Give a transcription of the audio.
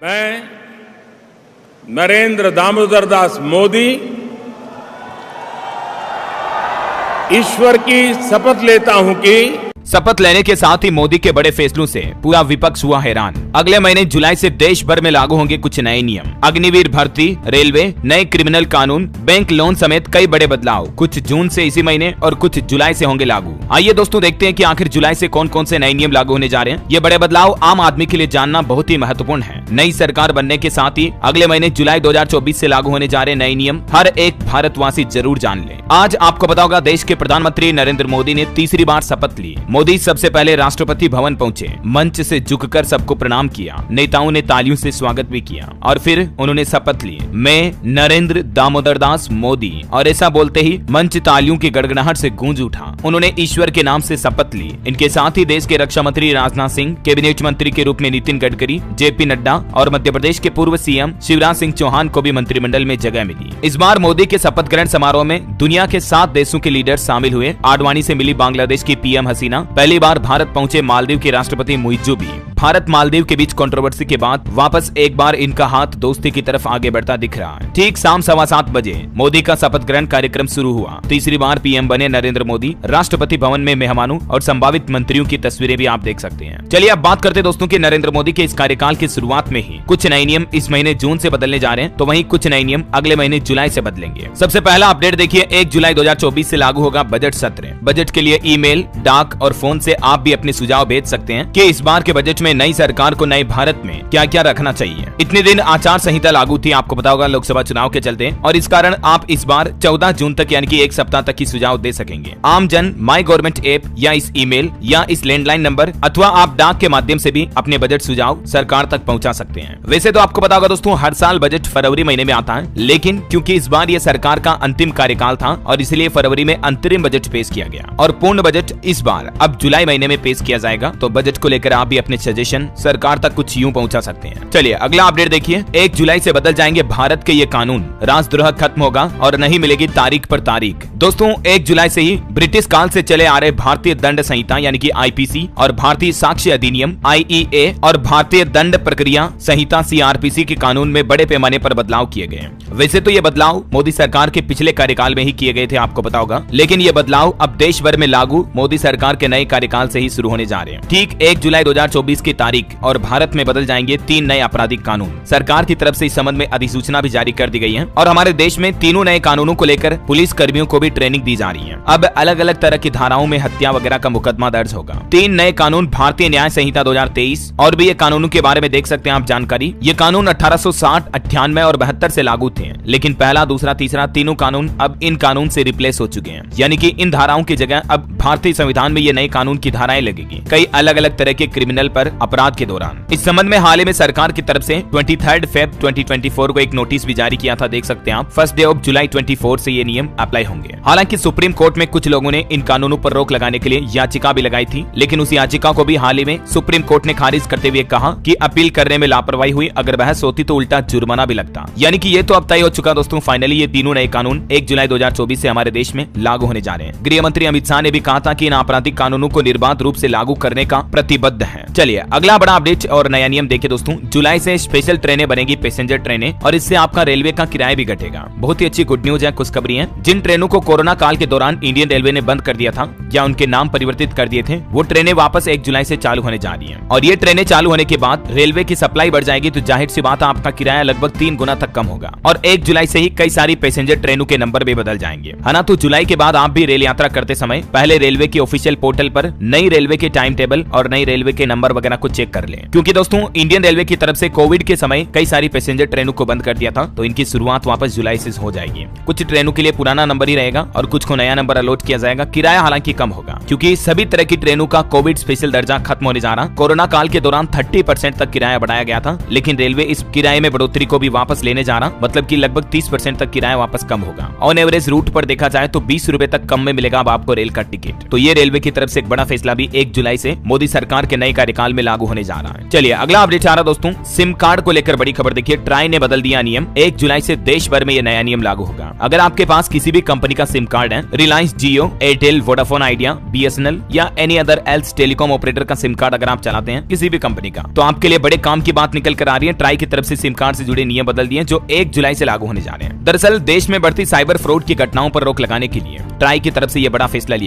मैं नरेंद्र दामोदर दास मोदी ईश्वर की शपथ लेता हूं कि शपथ लेने के साथ ही मोदी के बड़े फैसलों से पूरा विपक्ष हुआ हैरान। अगले महीने जुलाई से देश भर में लागू होंगे कुछ नए नियम, अग्निवीर भर्ती, रेलवे, नए क्रिमिनल कानून, बैंक लोन समेत कई बड़े बदलाव। कुछ जून से इसी महीने और कुछ जुलाई से होंगे लागू। आइए दोस्तों देखते हैं कि आखिर जुलाई से कौन कौन से नए नियम लागू होने जा रहे हैं। ये बड़े बदलाव आम आदमी के लिए जानना बहुत ही महत्वपूर्ण है। नई सरकार बनने के साथ ही अगले महीने जुलाई 2024 से लागू होने जा रहे नए नियम हर एक भारतवासी जरूर जान ले। आज आपको पता होगा देश के प्रधानमंत्री नरेंद्र मोदी ने तीसरी बार शपथ ली। मोदी सबसे पहले राष्ट्रपति भवन पहुंचे, मंच से झुककर सबको प्रणाम किया, नेताओं ने तालियों से स्वागत भी किया और फिर उन्होंने शपथ ली, मैं नरेंद्र दामोदर दास मोदी। और ऐसा बोलते ही मंच तालियों की गड़गड़ाहट से गूंज उठा। उन्होंने ईश्वर के नाम से शपथ ली। इनके साथ ही देश के रक्षा मंत्री राजनाथ सिंह, कैबिनेट मंत्री के रूप में नितिन गडकरी, जेपी नड्डा और मध्य प्रदेश के पूर्व सीएम शिवराज सिंह चौहान को भी मंत्रिमंडल में जगह मिली। इस बार मोदी के शपथ ग्रहण समारोह में दुनिया के 7 देशों के लीडर शामिल हुए। आडवाणी से मिली बांग्लादेश की पीएम हसीना, पहली बार भारत पहुंचे मालदीव के राष्ट्रपति मुइज्जू भी। भारत मालदीव के बीच कंट्रोवर्सी के बाद वापस एक बार इनका हाथ दोस्ती की तरफ आगे बढ़ता दिख रहा है। ठीक शाम 7:15 बजे मोदी का शपथ ग्रहण कार्यक्रम शुरू हुआ। तीसरी बार पीएम बने नरेंद्र मोदी। राष्ट्रपति भवन में मेहमानों और संभावित मंत्रियों की तस्वीरें भी आप देख सकते हैं। चलिए अब बात करते हैं दोस्तों कि नरेंद्र मोदी के इस कार्यकाल की शुरुआत में ही कुछ नए नियम इस महीने जून से बदलने जा रहे हैं, तो वहीं कुछ नए नियम अगले महीने जुलाई से बदलेंगे। सबसे पहला अपडेट देखिए, 1 जुलाई 2024 से लागू होगा बजट सत्र। बजट के लिए ईमेल, डाक और फोन से आप भी अपने सुझाव भेज सकते हैं कि इस बार के बजट में नई सरकार को नए भारत में क्या क्या रखना चाहिए। इतने दिन आचार संहिता लागू थी, आपको पता होगा लोकसभा चुनाव के चलते, और इस कारण आप इस बार 14 जून तक यानी कि 1 सप्ताह तक की सुझाव दे सकेंगे। आम जन माई गवर्नमेंट ऐप या इस ईमेल या इस लैंडलाइन नंबर अथवा आप डाक के माध्यम से भी अपने बजट सुझाव सरकार तक पहुंचा सकते हैं। वैसे तो आपको पता होगा दोस्तों हर साल बजट फरवरी महीने में आता है, लेकिन क्योंकि इस बार यह सरकार का अंतिम कार्यकाल था और इसलिए फरवरी में अंतरिम बजट पेश किया गया और पूर्ण बजट इस बार अब जुलाई महीने में पेश किया जाएगा। तो बजट को लेकर आप भी अपने सजेशन सरकार तक कुछ यूं पहुंचा सकते हैं। चलिए अगला अपडेट देखिए, 1 जुलाई से बदल जाएंगे भारत के ये कानून। राजद्रोह खत्म होगा और नहीं मिलेगी तारीख पर तारीख। दोस्तों 1 जुलाई से ही ब्रिटिश काल से चले आ रहे भारतीय दंड संहिता यानी कि आईपीसी और भारतीय साक्ष्य अधिनियम आईईए और भारतीय दंड प्रक्रिया संहिता सीआरपीसी के कानून में बड़े पैमाने पर बदलाव किए गए। वैसे तो ये बदलाव मोदी सरकार के पिछले कार्यकाल में ही किए गए थे, आपको पता होगा, लेकिन ये बदलाव अब देश भर में लागू मोदी सरकार के नए कार्यकाल से ही शुरू होने जा रहे हैं। ठीक 1 जुलाई 2024 की तारीख और भारत में बदल जाएंगे 3 नए आपराधिक कानून। सरकार की तरफ से इस संबंध में अधिसूचना भी जारी कर दी गई है और हमारे देश में तीनों नए कानूनों को लेकर पुलिस कर्मियों को भी ट्रेनिंग दी जा रही है। अब अलग अलग तरह की धाराओं में हत्या वगैरह का मुकदमा दर्ज होगा। 3 नए कानून भारतीय न्याय संहिता 2023 और भी ये कानूनों के बारे में देख सकते हैं आप जानकारी। ये कानून 1860, 98 और 72 से लागू थे, लेकिन पहला, दूसरा, तीसरा तीनों कानून अब इन कानून से रिप्लेस हो चुके हैं, यानी कि इन धाराओं की जगह अब भारतीय संविधान में ये नए कानून की धाराएं लगेगी कई अलग अलग तरह के क्रिमिनल पर अपराध के दौरान। इस संबंध में हाल ही में सरकार की तरफ से 23 फेब 2024 को एक नोटिस भी जारी किया था, देख सकते हैं आप। 1 डे ऑफ जुलाई 24 से ये नियम अप्लाई होंगे। हालांकि सुप्रीम कोर्ट में कुछ लोगों ने इन कानूनों पर रोक लगाने के लिए याचिका भी लगाई थी, लेकिन उस याचिका को भी हाल ही में सुप्रीम कोर्ट ने खारिज करते हुए कहा कि अपील करने में लापरवाही हुई, अगर बहस होती तो उल्टा जुर्माना भी लगता। यानी कि ये तो अब तय हो चुका दोस्तों, फाइनली ये तीनों नए कानून 1 जुलाई 2024 से हमारे देश में लागू होने जा रहे हैं। गृह मंत्री अमित शाह ने भी कहा था कि इन आपराधिक कानूनों को निर्बाध रूप से लागू करने का प्रतिबद्ध है। चलिए अगला बड़ा अपडेट और नया नियम देखिए दोस्तों, जुलाई से स्पेशल ट्रेनें बनेगी, पैसेंजर ट्रेनें, और इससे आपका रेलवे का किराया भी घटेगा। बहुत ही अच्छी गुड न्यूज है, खुशखबरी है। जिन ट्रेनों को कोरोना काल के दौरान इंडियन रेलवे ने बंद कर दिया था या उनके नाम परिवर्तित कर दिए थे, वो ट्रेनें वापस 1 जुलाई से चालू होने जा रही है। और ये ट्रेनें चालू होने के बाद रेलवे की सप्लाई बढ़ जाएगी, तो जाहिर सी बात है आपका किराया लगभग 3 गुना तक कम होगा। और 1 जुलाई से ही कई सारी पैसेंजर ट्रेनों के नंबर भी बदल जाएंगे, है ना। तो जुलाई के बाद आप भी रेल यात्रा करते समय पहले रेलवे की ऑफिशियल पोर्टल पर नई रेलवे के टाइम टेबल और नई रेलवे के नंबर वगैरह को चेक कर लें, क्योंकि दोस्तों इंडियन रेलवे की तरफ से कोविड के समय कई सारी पैसेंजर ट्रेनों को बंद कर दिया था, तो इनकी शुरुआत वापस जुलाई से हो जाएगी। कुछ ट्रेनों के लिए पुराना नंबर ही रहेगा और कुछ को नया नंबर अलॉट किया जाएगा। किराया हालांकि कम होगा, क्योंकि सभी तरह की ट्रेनों का कोविड स्पेशल दर्जा खत्म होने जा रहा। कोरोना काल के दौरान 30% तक किराया बढ़ाया गया था, लेकिन रेलवे इस किराए में बढ़ोतरी को भी वापस लेने जा रहा, मतलब कि लगभग 30% तक किराया वापस कम होगा। ऑन एवरेज रूट पर देखा जाए तो 20 रुपए तक कम में मिलेगा अब आपको रेल का टिकट। तो ये रेलवे की तरफ से एक बड़ा फैसला भी 1 जुलाई से मोदी सरकार के नए कार्यकाल में में लागू होने जा रहा है। चलिए अगला अपडेट आ रहा दोस्तों, सिम कार्ड को लेकर बड़ी खबर देखिए, ट्राई ने बदल दिया नियम। 1 जुलाई से देश भर में ये नया नियम लागू होगा। अगर आपके पास किसी भी कंपनी का सिम कार्ड है, रिलायंस जियो, एयरटेल, वोडाफोन आइडिया, बीएसएनएल या any other else telecom operator का सिम कार्ड अगर आप चलाते हैं किसी भी कंपनी का, तो आपके लिए बड़े काम की बात निकल कर आ रही है। ट्राई की तरफ से सिम कार्ड से जुड़े नियम बदल दिए जो 1 जुलाई से लागू होने जा रहे हैं। दरअसल देश में बढ़ती साइबर फ्रॉड की घटनाओं पर रोक लगाने के लिए ट्राई की तरफ से यह बड़ा फैसला लिया।